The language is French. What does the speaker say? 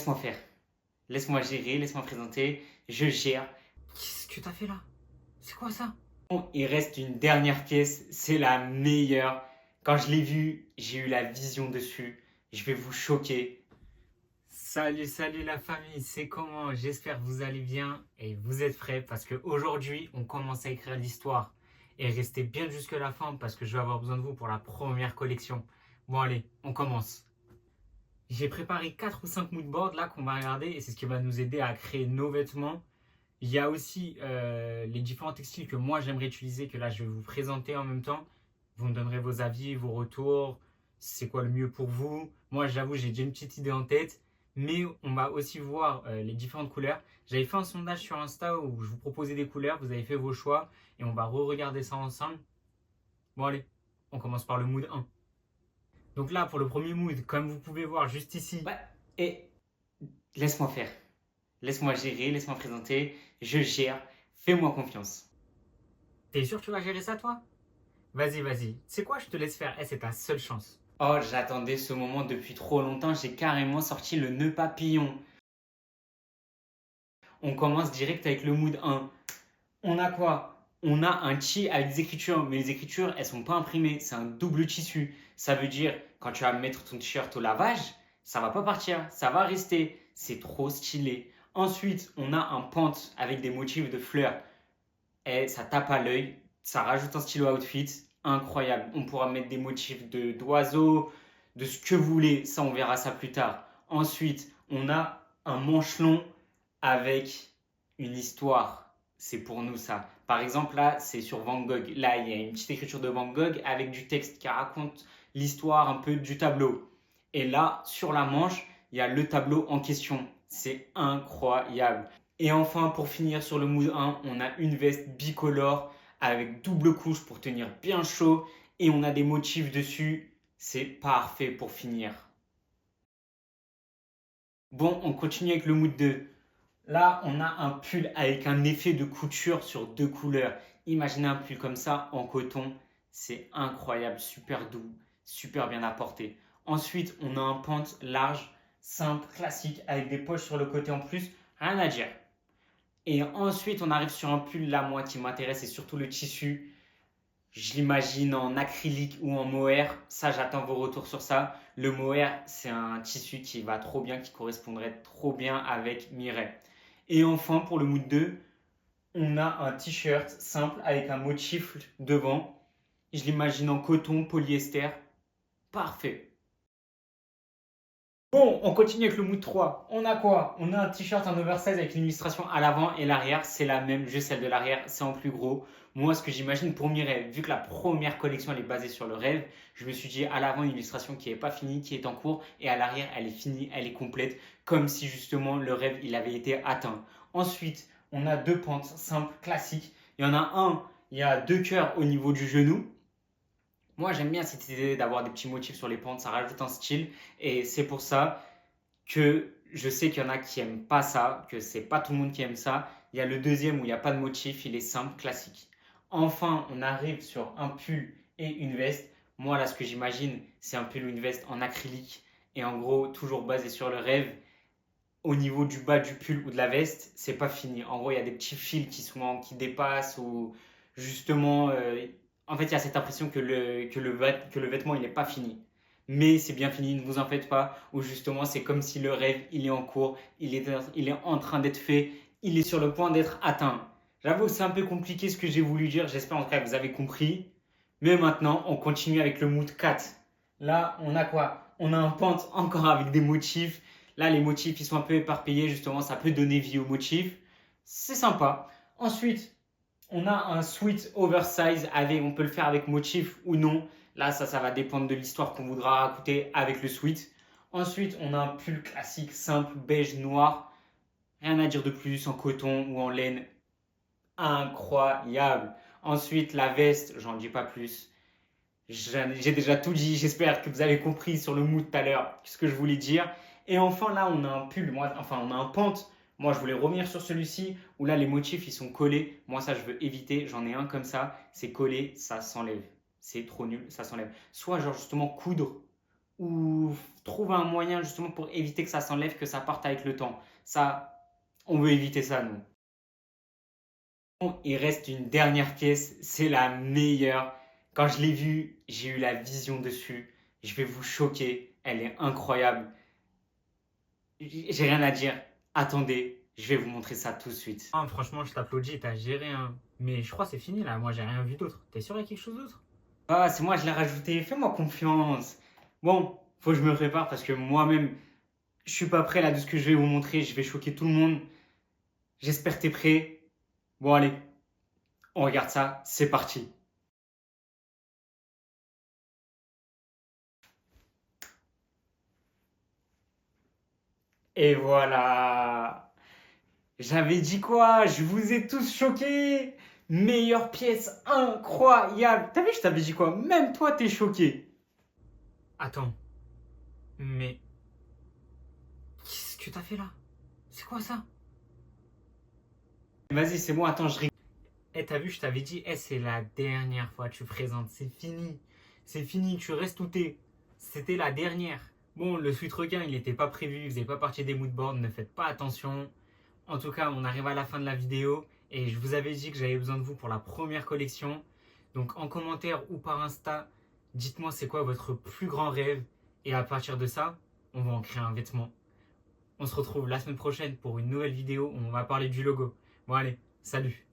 laisse-moi faire. Laisse-moi gérer, laisse-moi présenter. Je gère. Qu'est-ce que t'as fait là? C'est quoi ça? Bon, il reste une dernière pièce. C'est la meilleure. Quand je l'ai vue, j'ai eu la vision dessus. Je vais vous choquer. Salut la famille, c'est comment? J'espère que vous allez bien et vous êtes prêts parce qu'aujourd'hui on commence à écrire l'histoire. Et restez bien jusque la fin parce que je vais avoir besoin de vous pour la première collection. Bon allez, on commence. J'ai préparé 4 ou 5 moodboards là qu'on va regarder et c'est ce qui va nous aider à créer nos vêtements. Il y a aussi les différents textiles que moi j'aimerais utiliser, que là je vais vous présenter en même temps. Vous me donnerez vos avis, vos retours, c'est quoi le mieux pour vous. Moi j'avoue j'ai déjà une petite idée en tête, mais on va aussi voir les différentes couleurs. J'avais fait un sondage sur Insta où je vous proposais des couleurs, vous avez fait vos choix et on va re-regarder ça ensemble. Bon allez, on commence par le mood 1. Donc là pour le premier mood, comme vous pouvez voir juste ici. Ouais, et laisse-moi faire. Laisse-moi gérer, laisse-moi présenter. Je gère. Fais-moi confiance. T'es sûr que tu vas gérer ça toi? Vas-y. C'est quoi, je te laisse faire. C'est ta seule chance. Oh, j'attendais ce moment depuis trop longtemps. J'ai carrément sorti le nœud papillon. On commence direct avec le mood 1. On a quoi? On a un tee avec des écritures, mais les écritures, elles sont pas imprimées. C'est un double tissu. Ça veut dire, quand tu vas mettre ton t-shirt au lavage, ça va pas partir, ça va rester. C'est trop stylé. Ensuite, on a un pant avec des motifs de fleurs. Et ça tape à l'œil, ça rajoute un stylo outfit. Incroyable. On pourra mettre des motifs d'oiseaux, de ce que vous voulez. Ça, on verra ça plus tard. Ensuite, on a un manche long avec une histoire. C'est pour nous ça. Par exemple, là, c'est sur Van Gogh. Là, il y a une petite écriture de Van Gogh avec du texte qui raconte l'histoire un peu du tableau. Et là, sur la manche, il y a le tableau en question. C'est incroyable. Et enfin, pour finir sur le mood 1, on a une veste bicolore avec double couche pour tenir bien chaud. Et on a des motifs dessus. C'est parfait pour finir. Bon, on continue avec le mood 2. Là, on a un pull avec un effet de couture sur deux couleurs. Imaginez un pull comme ça en coton. C'est incroyable, super doux, super bien apporté. Ensuite, on a un pant large, simple, classique, avec des poches sur le côté en plus. Rien à dire. Et ensuite, on arrive sur un pull, là, moi, qui m'intéresse, c'est surtout le tissu. Je l'imagine en acrylique ou en mohair. Ça, j'attends vos retours sur ça. Le mohair, c'est un tissu qui va trop bien, qui correspondrait trop bien avec Mireille. Et enfin, pour le mood 2, on a un t-shirt simple avec un motif devant. Je l'imagine en coton, polyester. Parfait. Bon, on continue avec le mood 3. On a quoi? On a un t-shirt en oversize avec une illustration à l'avant et l'arrière. C'est la même, juste celle de l'arrière, c'est en plus gros. Moi, ce que j'imagine pour Mireille, vu que la première collection elle est basée sur le rêve, je me suis dit à l'avant une illustration qui n'est pas finie, qui est en cours, et à l'arrière elle est finie, elle est complète, comme si justement le rêve il avait été atteint. Ensuite, on a deux pentes simples, classiques. Il y en a un, il y a deux cœurs au niveau du genou. Moi, j'aime bien cette idée d'avoir des petits motifs sur les pentes, ça rajoute un style. Et c'est pour ça que je sais qu'il y en a qui n'aiment pas ça, que c'est pas tout le monde qui aime ça. Il y a le deuxième où il n'y a pas de motif, il est simple, classique. Enfin, on arrive sur un pull et une veste. Moi, là, ce que j'imagine, c'est un pull ou une veste en acrylique. Et en gros, toujours basé sur le rêve. Au niveau du bas du pull ou de la veste, c'est pas fini. En gros, il y a des petits fils qui dépassent ou justement, en fait, il y a cette impression que le vêtement il n'est pas fini. Mais c'est bien fini, ne vous en faites pas. Ou justement, c'est comme si le rêve il est en cours, il est en train d'être fait, il est sur le point d'être atteint. J'avoue que c'est un peu compliqué ce que j'ai voulu dire. J'espère en tout cas que vous avez compris. Mais maintenant, on continue avec le mood 4. Là, on a quoi? On a un pente encore avec des motifs. Là, les motifs, ils sont un peu éparpillés, justement, ça peut donner vie aux motifs. C'est sympa. Ensuite, on a un sweat oversize avec, on peut le faire avec motif ou non. Là, ça va dépendre de l'histoire qu'on voudra raconter avec le sweat. Ensuite, on a un pull classique, simple, beige, noir. Rien à dire de plus, en coton ou en laine. Incroyable. Ensuite, la veste, j'en dis pas plus. J'ai déjà tout dit, j'espère que vous avez compris sur le mood tout à l'heure ce que je voulais dire. Et enfin là on a un pull, on a un pant. Moi je voulais revenir sur celui-ci où là les motifs ils sont collés. Moi ça je veux éviter, j'en ai un comme ça, c'est collé, ça s'enlève. C'est trop nul, ça s'enlève. Soit genre justement coudre ou trouve un moyen justement pour éviter que ça s'enlève, que ça parte avec le temps. Ça, on veut éviter ça, nous. Il reste une dernière pièce, c'est la meilleure. Quand je l'ai vue, j'ai eu la vision dessus. Je vais vous choquer, elle est incroyable. J'ai rien à dire. Attendez, je vais vous montrer ça tout de suite. Ah, franchement, je t'applaudis, t'as géré, hein. Mais je crois que c'est fini là, moi j'ai rien vu d'autre. T'es sûr qu'il y a quelque chose d'autre? Ah, c'est moi, je l'ai rajouté. Fais-moi confiance. Bon, faut que je me prépare parce que moi-même, je suis pas prêt là de ce que je vais vous montrer. Je vais choquer tout le monde. J'espère que t'es prêt. Bon, allez, on regarde ça. C'est parti. Et voilà. J'avais dit quoi? Je vous ai tous choqués. Meilleure pièce incroyable. T'as vu, je t'avais dit quoi? Même toi, t'es choqué. Attends, mais qu'est-ce que t'as fait là? C'est quoi ça? Vas-y, c'est bon. Attends, je rigole. Eh, t'as vu, je t'avais dit, eh, c'est la dernière fois que tu présentes, c'est fini. C'est fini, tu restes où t'es. C'était la dernière. Bon, le sweet requin, il n'était pas prévu, il faisait pas partie des moodboards, ne faites pas attention. En tout cas, on arrive à la fin de la vidéo et je vous avais dit que j'avais besoin de vous pour la première collection. Donc en commentaire ou par Insta, dites-moi c'est quoi votre plus grand rêve et à partir de ça, on va en créer un vêtement. On se retrouve la semaine prochaine pour une nouvelle vidéo où on va parler du logo. Bon allez, salut!